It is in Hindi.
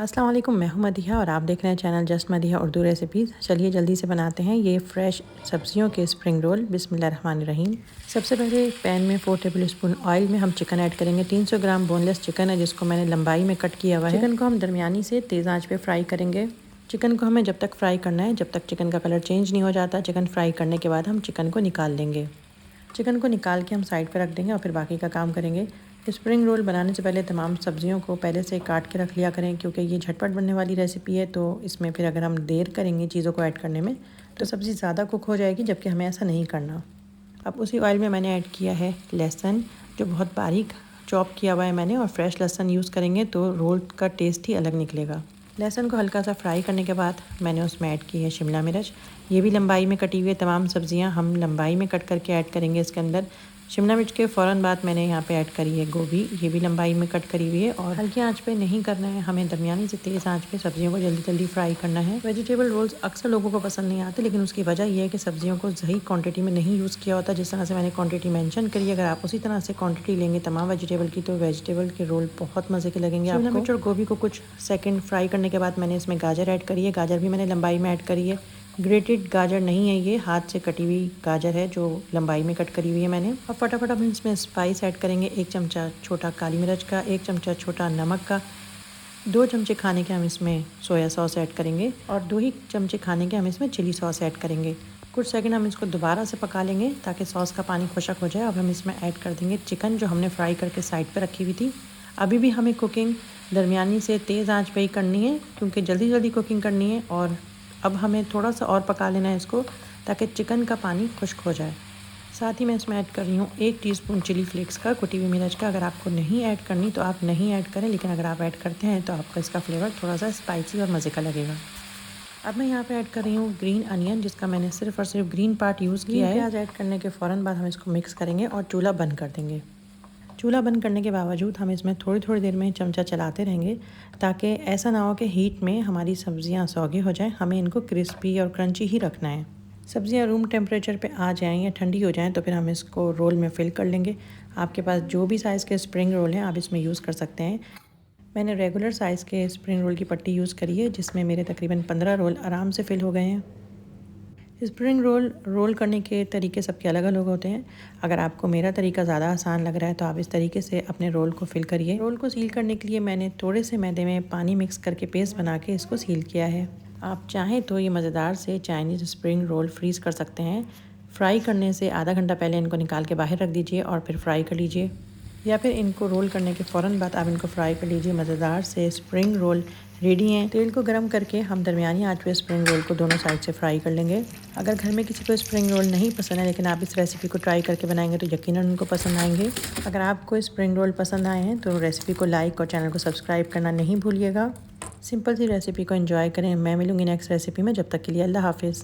अस्सलाम वालेकुम, मैं हूं मदीहा और आप देख रहे हैं channel just Madiha Urdu recipes. चलिए जल्दी से बनाते हैं ये फ्रेश सब्जियों के स्प्रिंग रोल। बिस्मिल्लाहिर्रहमानिर्रहीम। सबसे पहले पैन में 4 टेबल स्पून ऑयल में हम चिकन ऐड करेंगे। 300 ग्राम बोनलेस चिकन है जिसको मैंने लंबाई में कट किया हुआ है। चिकन को हम दरमियानी से तेज़ आंच पे फ्राई करेंगे। चिकन को हमें जब तक फ्राई करना है जब तक चिकन का कलर चेंज नहीं हो जाता। चिकन फ्राई करने के बाद हम चिकन को निकाल लेंगे। चिकन को निकाल के हम साइड पर रख देंगे और फिर बाकी का काम करेंगे। स्प्रिंग रोल बनाने से पहले तमाम सब्जियों को पहले से काट के रख लिया करें, क्योंकि ये झटपट बनने वाली रेसिपी है। तो इसमें फिर अगर हम देर करेंगे चीज़ों को ऐड करने में तो सब्ज़ी ज़्यादा कुक हो जाएगी, जबकि हमें ऐसा नहीं करना। अब उसी ऑयल में मैंने ऐड किया है लहसुन, जो बहुत बारीक चॉप किया हुआ है मैंने, और फ्रेश लहसुन यूज़ करेंगे तो रोल का टेस्ट ही अलग निकलेगा। लहसुन को हल्का सा फ्राई करने के बाद मैंने उसमें ऐड की है शिमला मिर्च। ये भी लंबाई में कटी हुई है। तमाम सब्जियां हम लंबाई में कट करके ऐड करेंगे इसके अंदर। शिमला मिर्च के फ़ौरन बाद मैंने यहाँ पे ऐड करी है गोभी। ये भी लंबाई में कट करी हुई है और हल्की आंच पे नहीं करना है हमें, दरमियानी से तेज़ आंच पे सब्जियों को जल्दी जल्दी फ्राई करना है। वेजिटेबल रोल्स अक्सर लोगों को पसंद नहीं आते, लेकिन उसकी वजह यह है कि सब्जियों को सही क्वांटिटी में नहीं यूज़ किया होता। जिस तरह से मैंने क्वांटिटी मेंशन करी है, अगर आप उसी तरह से क्वांटिटी लेंगे तमाम वेजिटेबल की तो वेजिटेबल के रोल बहुत मज़े के लगेंगे आपको। शिमला मिर्च और गोभी को कुछ सेकंड फ्राई करने के बाद मैंने इसमें गाजर ऐड करी है। गाजर भी मैंने लंबाई में ऐड करी है। ग्रेटेड गाजर नहीं है, ये हाथ से कटी हुई गाजर है जो लंबाई में कट करी हुई है मैंने। अब फटाफट हम इसमें स्पाइस ऐड करेंगे। 1 चमचा छोटा काली मिर्च का, 1 चमचा छोटा नमक का, 2 चमचे खाने के हम इसमें सोया सॉस ऐड करेंगे और 2 ही चमचे खाने के हम इसमें चिली सॉस ऐड करेंगे। कुछ सेकंड हम इसको दोबारा से पका लेंगे ताकि सॉस का पानी खुशक हो जाए। अब हम इसमें ऐड कर देंगे चिकन जो हमने फ्राई करके साइड पर रखी हुई थी। अभी भी हमें कुकिंग दरमियानी से तेज़ आंच पे ही करनी है, क्योंकि जल्दी जल्दी कुकिंग करनी है। और अब हमें थोड़ा सा और पका लेना है इसको ताकि चिकन का पानी खुश्क हो जाए। साथ ही मैं इसमें ऐड कर रही हूँ 1 टीस्पून चिली फ्लेक्स का, कुटी हुई मिर्च का। अगर आपको नहीं ऐड करनी तो आप नहीं ऐड करें, लेकिन अगर आप ऐड करते हैं तो आपका इसका फ्लेवर थोड़ा सा स्पाइसी और मज़े का लगेगा। अब मैं यहाँ पे ऐड कर रही हूँ ग्रीन अनियन, जिसका मैंने सिर्फ और सिर्फ ग्रीन पार्ट यूज़ किया है। प्याज ऐड करने के फ़ौरन बाद हम इसको मिक्स करेंगे और चूल्हा बंद कर देंगे। चूल्हा बंद करने के बावजूद हम इसमें थोड़ी थोड़ी देर में चमचा चलाते रहेंगे, ताकि ऐसा ना हो कि हीट में हमारी सब्जियां सौगी हो जाएं। हमें इनको क्रिस्पी और क्रंची ही रखना है। सब्जियां रूम टेम्परेचर पे आ जाएं या ठंडी हो जाएं तो फिर हम इसको रोल में फ़िल कर लेंगे। आपके पास जो भी साइज़ के स्प्रिंग रोल हैं आप इसमें यूज़ कर सकते हैं। मैंने रेगुलर साइज़ के स्प्रिंग रोल की पट्टी यूज़ करी है, जिसमें मेरे तकरीबन 15 रोल आराम से फ़िल हो गए हैं। स्प्रिंग रोल करने के तरीके सबके अलग अलग होते हैं। अगर आपको मेरा तरीका ज़्यादा आसान लग रहा है तो आप इस तरीके से अपने रोल को फिल करिए। रोल को सील करने के लिए मैंने थोड़े से मैदे में पानी मिक्स करके पेस्ट बना के इसको सील किया है। आप चाहें तो ये मज़ेदार से चाइनीज़ स्प्रिंग रोल फ्रीज़ कर सकते हैं। फ्राई करने से आधा घंटा पहले इनको निकाल के बाहर रख दीजिए और फिर फ्राई कर लीजिए, या फिर इनको रोल करने के फ़ौरन बाद आप इनको फ्राई कर लीजिए। मज़ेदार से स्प्रिंग रोल रेडी हैं। तेल को गर्म करके हम दरमियानी आंच पे स्प्रिंग रोल को दोनों साइड से फ्राई कर लेंगे। अगर घर में किसी को स्प्रिंग रोल नहीं पसंद है, लेकिन आप इस रेसिपी को ट्राई करके बनाएंगे तो यकीनन उनको पसंद आएंगे। अगर आपको स्प्रिंग रोल पसंद आए हैं तो रेसिपी को लाइक और चैनल को सब्सक्राइब करना नहीं भूलिएगा। सिंपल सी रेसिपी को एंजॉय करें। मैं मिलूँगी नेक्स्ट रेसिपी में। जब तक के लिए अल्लाह हाफिज़।